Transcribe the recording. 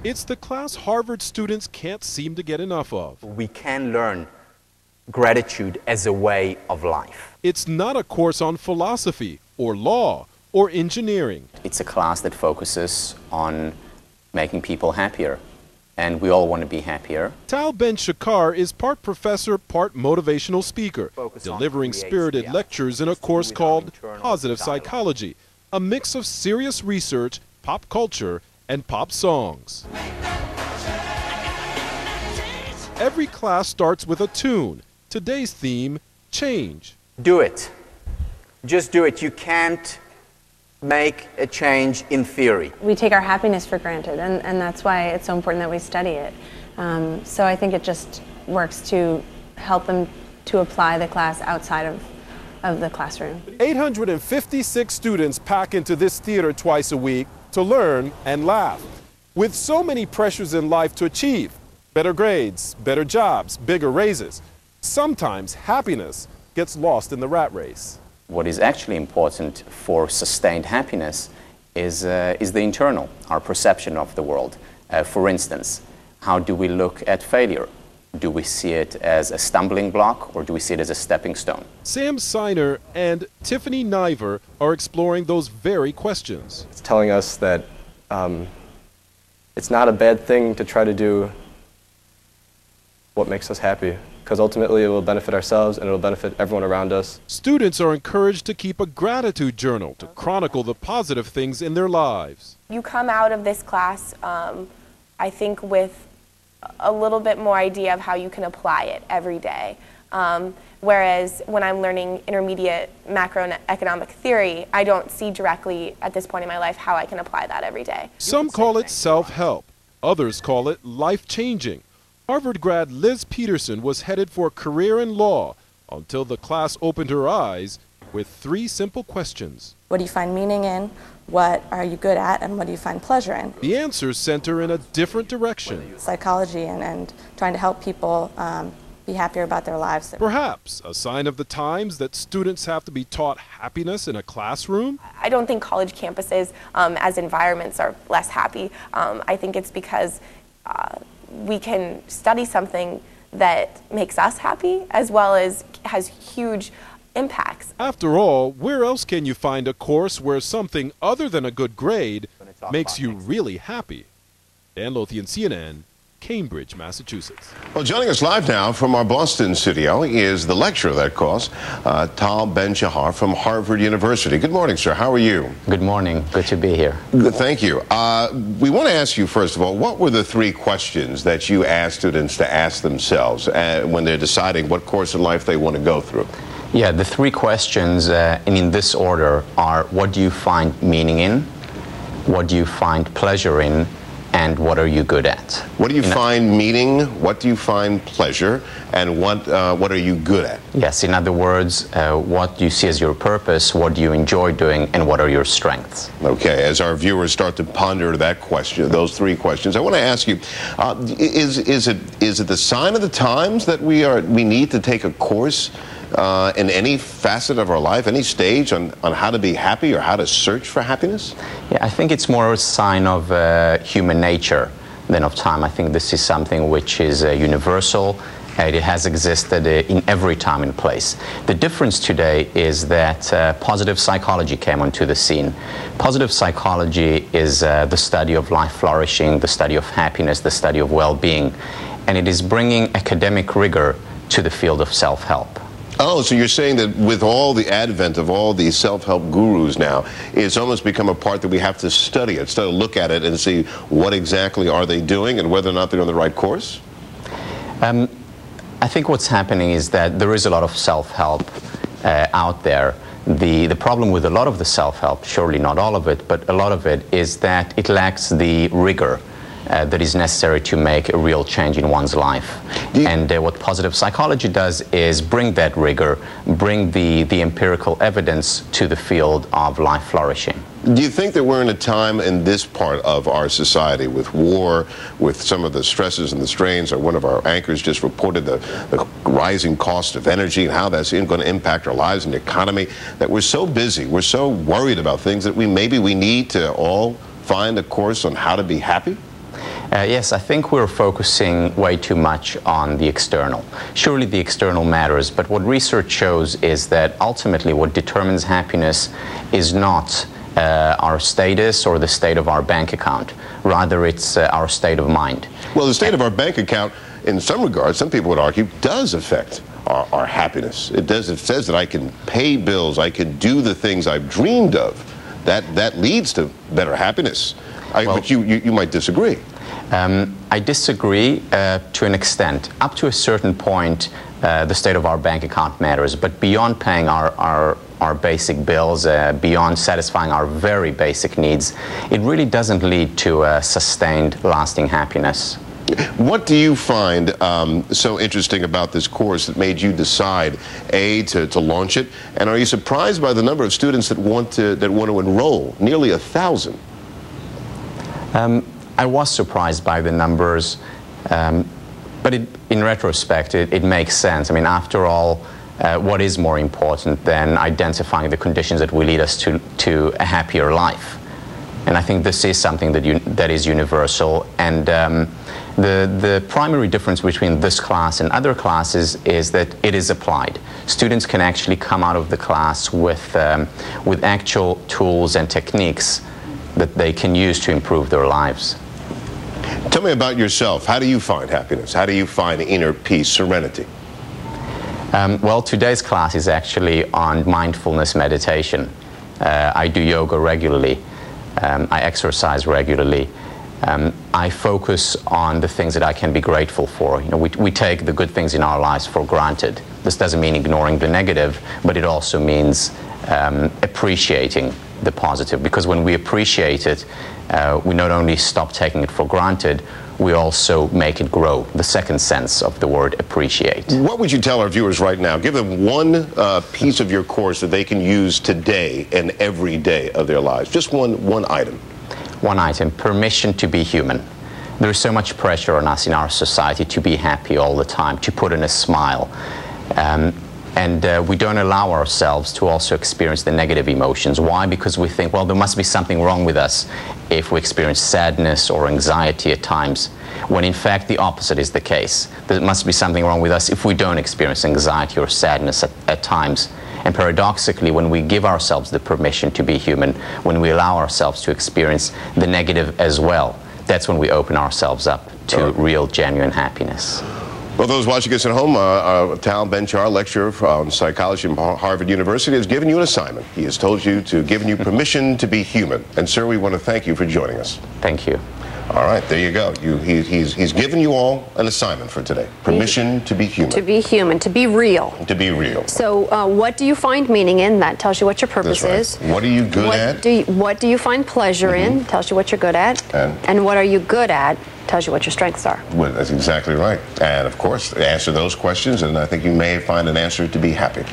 It's the class Harvard students can't seem to get enough of. We can learn gratitude as a way of life. It's not a course on philosophy or law or engineering. It's a class that focuses on making people happier, and we all want to be happier. Tal Ben-Shahar is part professor, part motivational speaker, delivering spirited lectures in a course called Positive Psychology, a mix of serious research, pop culture, and pop songs. Every class starts with a tune. Today's theme, change. Do it. Just do it. You can't make a change in theory. We take our happiness for granted, and that's why it's so important that we study it. So I think it just works to help them to apply the class outside of the classroom. 856 students pack into this theater twice a week to learn and laugh. With so many pressures in life to achieve, better grades, better jobs, bigger raises, sometimes happiness gets lost in the rat race. What is actually important for sustained happiness is the internal, our perception of the world. For instance, how do we look at failure? Do we see it as a stumbling block, or do we see it as a stepping stone? Sam Siner and Tiffany Niver are exploring those very questions. It's telling us that it's not a bad thing to try to do what makes us happy, because ultimately it will benefit ourselves and it will benefit everyone around us. Students are encouraged to keep a gratitude journal to chronicle the positive things in their lives. You come out of this class, I think, with a little bit more idea of how you can apply it every day. Whereas when I'm learning intermediate macroeconomic theory, I don't see directly at this point in my life how I can apply that every day. Some call it self-help. Others call it life-changing. Harvard grad Liz Peterson was headed for a career in law until the class opened her eyes with 3 simple questions. What do you find meaning in? What are you good at? And what do you find pleasure in? The answers sent her in a different direction. Psychology and trying to help people be happier about their lives. Perhaps a sign of the times that students have to be taught happiness in a classroom? I don't think college campuses as environments are less happy. I think it's because we can study something that makes us happy as well as has huge impacts. After all, where else can you find a course where something other than a good grade makes you really happy? Dan Lothian, CNN, Cambridge, Massachusetts. Well, joining us live now from our Boston studio is the lecturer of that course, Tal Ben-Shahar from Harvard University. Good morning, sir. How are you? Good morning. Good to be here. Good, thank you. We want to ask you, first of all, what were the 3 questions that you asked students to ask themselves when they're deciding what course in life they want to go through? Yeah, the 3 questions, and in this order, are what do you find meaning in, what do you find pleasure in, and what are you good at? What do you find meaning, what do you find pleasure, and what are you good at? Yes, in other words, what do you see as your purpose, what do you enjoy doing, and what are your strengths? Okay, as our viewers start to ponder that question, those 3 questions, I want to ask you, is it the sign of the times that we need to take a course in any facet of our life, any stage, on how to be happy or how to search for happiness? Yeah, I think it's more a sign of human nature than of time. I think this is something which is universal. It has existed in every time and place. The difference today is that positive psychology came onto the scene. Positive psychology is the study of life flourishing, the study of happiness, the study of well-being, and it is bringing academic rigor to the field of self-help. Oh, so you're saying that with all the advent of all these self-help gurus now, it's almost become a part that we have to study it, to look at it and see what exactly are they doing and whether or not they're on the right course? I think what's happening is that there is a lot of self-help out there. The problem with a lot of the self-help, surely not all of it, but a lot of it, is that it lacks the rigor that is necessary to make a real change in one's life. And what positive psychology does is bring that rigor, bring the empirical evidence to the field of life flourishing. Do you think that we're in a time in this part of our society with war, with some of the stresses and the strains, or one of our anchors just reported the rising cost of energy and how that's going to impact our lives and the economy, that we're so busy, we're so worried about things that maybe we need to all find a course on how to be happy? Yes, I think we're focusing way too much on the external. Surely the external matters, but what research shows is that ultimately what determines happiness is not our status or the state of our bank account. Rather, it's our state of mind. Well, the state of our bank account, in some regards, some people would argue, does affect our happiness. It does. It says that I can pay bills, I can do the things I've dreamed of. That leads to better happiness. But you might disagree. I disagree to an extent. Up to a certain point, the state of our bank account matters, but beyond paying our basic bills, beyond satisfying our very basic needs, it really doesn't lead to sustained, lasting happiness. What do you find so interesting about this course that made you decide, A, to launch it, and are you surprised by the number of students that want to enroll? Nearly 1,000. I was surprised by the numbers, but in retrospect, it makes sense. I mean, after all, what is more important than identifying the conditions that will lead us to a happier life? And I think this is something that is universal. And the primary difference between this class and other classes is that it is applied. Students can actually come out of the class with actual tools and techniques that they can use to improve their lives. Tell me about yourself. How do you find happiness? How do you find inner peace, serenity? Well, today's class is actually on mindfulness meditation. I do yoga regularly. I exercise regularly. I focus on the things that I can be grateful for. You know, we take the good things in our lives for granted. This doesn't mean ignoring the negative, but it also means appreciating the positive, because when we appreciate it, we not only stop taking it for granted, we also make it grow, the second sense of the word appreciate. What would you tell our viewers right now? Give them one piece of your course that they can use today and every day of their lives. Just one item. One item, permission to be human. There is so much pressure on us in our society to be happy all the time, to put in a smile. And we don't allow ourselves to also experience the negative emotions. Why? Because we think, well, there must be something wrong with us if we experience sadness or anxiety at times, when in fact the opposite is the case. There must be something wrong with us if we don't experience anxiety or sadness at times. And paradoxically, when we give ourselves the permission to be human, when we allow ourselves to experience the negative as well, that's when we open ourselves up to real, genuine happiness. Well, those watching us at home, Tal Ben-Shahar, lecturer on psychology from Harvard University, has given you an assignment. He has told you to give you permission to be human. And, sir, we want to thank you for joining us. Thank you. All right, there you go. He's given you all an assignment for today. Permission to be human. To be human, to be real. To be real. So what do you find meaning in? That tells you what your purpose is. What are you good at? What do you find pleasure in? Tells you what you're good at. And what are you good at? Tells you what your strengths are. Well, that's exactly right. And, of course, answer those questions, and I think you may find an answer to be happy.